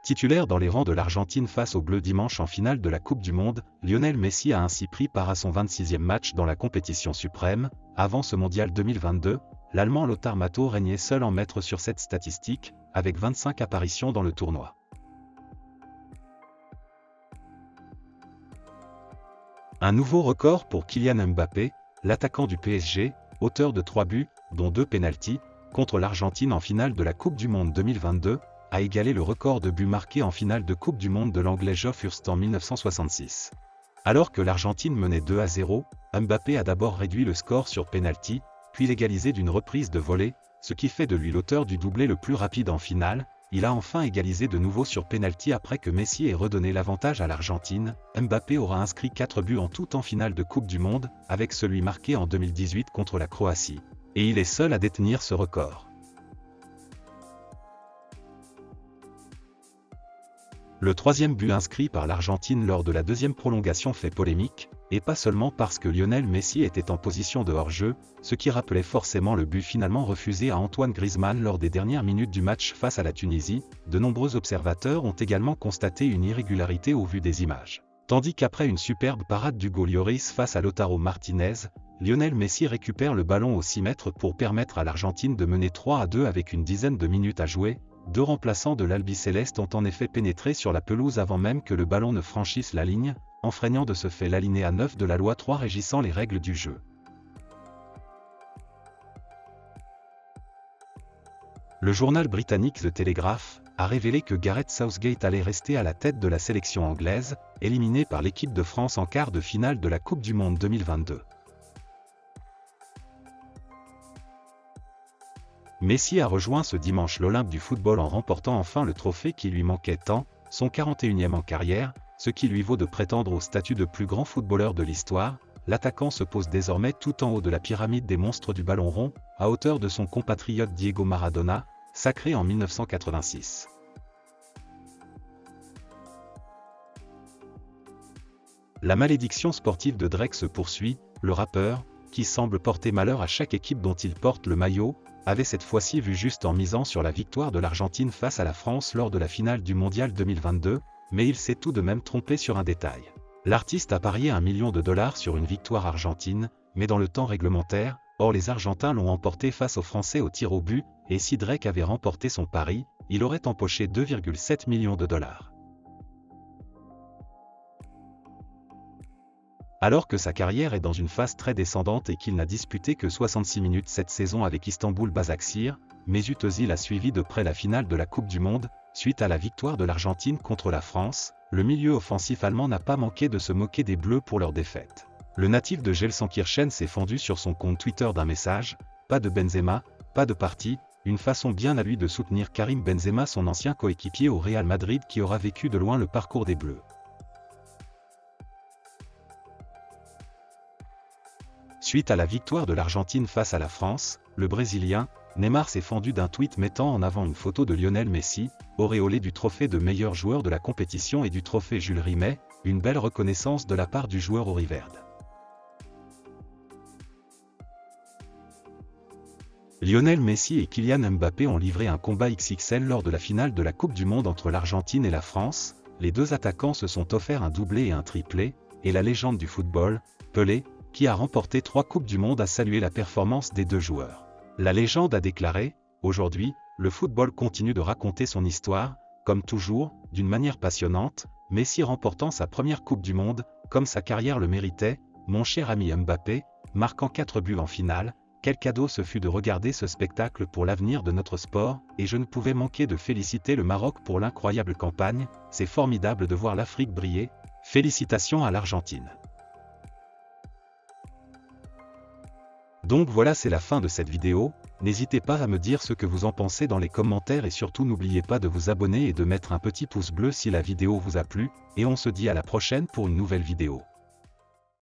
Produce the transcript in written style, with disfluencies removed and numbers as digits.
Titulaire dans les rangs de l'Argentine face aux Bleus dimanche en finale de la Coupe du Monde, Lionel Messi a ainsi pris part à son 26e match dans la compétition suprême. Avant ce mondial 2022, l'Allemand Lothar Matthäus régnait seul en maître sur cette statistique, avec 25 apparitions dans le tournoi. Un nouveau record pour Kylian Mbappé, l'attaquant du PSG, auteur de 3 buts, dont 2 pénaltys, contre l'Argentine en finale de la Coupe du Monde 2022, a égalé le record de buts marqués en finale de Coupe du Monde de l'Anglais Geoff Hurst en 1966. Alors que l'Argentine menait 2-0, Mbappé a d'abord réduit le score sur pénalty, puis l'égalisé d'une reprise de volée, ce qui fait de lui l'auteur du doublé le plus rapide en finale. Il a enfin égalisé de nouveau sur pénalty après que Messi ait redonné l'avantage à l'Argentine. Mbappé aura inscrit 4 buts en tout en finale de Coupe du Monde, avec celui marqué en 2018 contre la Croatie. Et il est seul à détenir ce record. Le 3e but inscrit par l'Argentine lors de la 2e prolongation fait polémique, et pas seulement parce que Lionel Messi était en position de hors-jeu, ce qui rappelait forcément le but finalement refusé à Antoine Griezmann lors des dernières minutes du match face à la Tunisie. De nombreux observateurs ont également constaté une irrégularité au vu des images. Tandis qu'après une superbe parade d'Hugo Lloris face à Lautaro Martinez, Lionel Messi récupère le ballon aux 6 mètres pour permettre à l'Argentine de mener 3-2 avec une dizaine de minutes à jouer. 2 remplaçants de l'Albiceleste ont en effet pénétré sur la pelouse avant même que le ballon ne franchisse la ligne, enfreignant de ce fait l'alinéa 9 de la loi 3 régissant les règles du jeu. Le journal britannique The Telegraph a révélé que Gareth Southgate allait rester à la tête de la sélection anglaise, éliminée par l'équipe de France en quart de finale de la Coupe du Monde 2022. Messi a rejoint ce dimanche l'Olympe du football en remportant enfin le trophée qui lui manquait tant, son 41e en carrière, ce qui lui vaut de prétendre au statut de plus grand footballeur de l'histoire. L'attaquant se pose désormais tout en haut de la pyramide des monstres du ballon rond, à hauteur de son compatriote Diego Maradona, sacré en 1986. La malédiction sportive de Drake se poursuit. Le rappeur, qui semble porter malheur à chaque équipe dont il porte le maillot, avait cette fois-ci vu juste en misant sur la victoire de l'Argentine face à la France lors de la finale du Mondial 2022, mais il s'est tout de même trompé sur un détail. L'artiste a parié $1 million sur une victoire argentine, mais dans le temps réglementaire. Or les Argentins l'ont emporté face aux Français au tir au but, et si Drake avait remporté son pari, il aurait empoché $2,7 millions. Alors que sa carrière est dans une phase très descendante et qu'il n'a disputé que 66 minutes cette saison avec Istanbul Basaksehir, Mesut Özil a suivi de près la finale de la Coupe du Monde. Suite à la victoire de l'Argentine contre la France, le milieu offensif allemand n'a pas manqué de se moquer des Bleus pour leur défaite. Le natif de Gelsenkirchen s'est fendu sur son compte Twitter d'un message « Pas de Benzema, pas de parti », une façon bien à lui de soutenir Karim Benzema, son ancien coéquipier au Real Madrid qui aura vécu de loin le parcours des Bleus. Suite à la victoire de l'Argentine face à la France, le Brésilien, Neymar s'est fendu d'un tweet mettant en avant une photo de Lionel Messi, auréolé du trophée de meilleur joueur de la compétition et du trophée Jules Rimet, une belle reconnaissance de la part du joueur auriverde. Lionel Messi et Kylian Mbappé ont livré un combat XXL lors de la finale de la Coupe du Monde entre l'Argentine et la France. Les deux attaquants se sont offerts un doublé et un triplé, et la légende du football, Pelé, qui a remporté 3 Coupes du Monde, a salué la performance des deux joueurs. La légende a déclaré « Aujourd'hui, le football continue de raconter son histoire, comme toujours, d'une manière passionnante, Messi remportant sa première Coupe du Monde, comme sa carrière le méritait, mon cher ami Mbappé, marquant 4 buts en finale, quel cadeau ce fut de regarder ce spectacle pour l'avenir de notre sport, et je ne pouvais manquer de féliciter le Maroc pour l'incroyable campagne, c'est formidable de voir l'Afrique briller, félicitations à l'Argentine ». Donc voilà, c'est la fin de cette vidéo. N'hésitez pas à me dire ce que vous en pensez dans les commentaires et surtout n'oubliez pas de vous abonner et de mettre un petit pouce bleu si la vidéo vous a plu, et on se dit à la prochaine pour une nouvelle vidéo.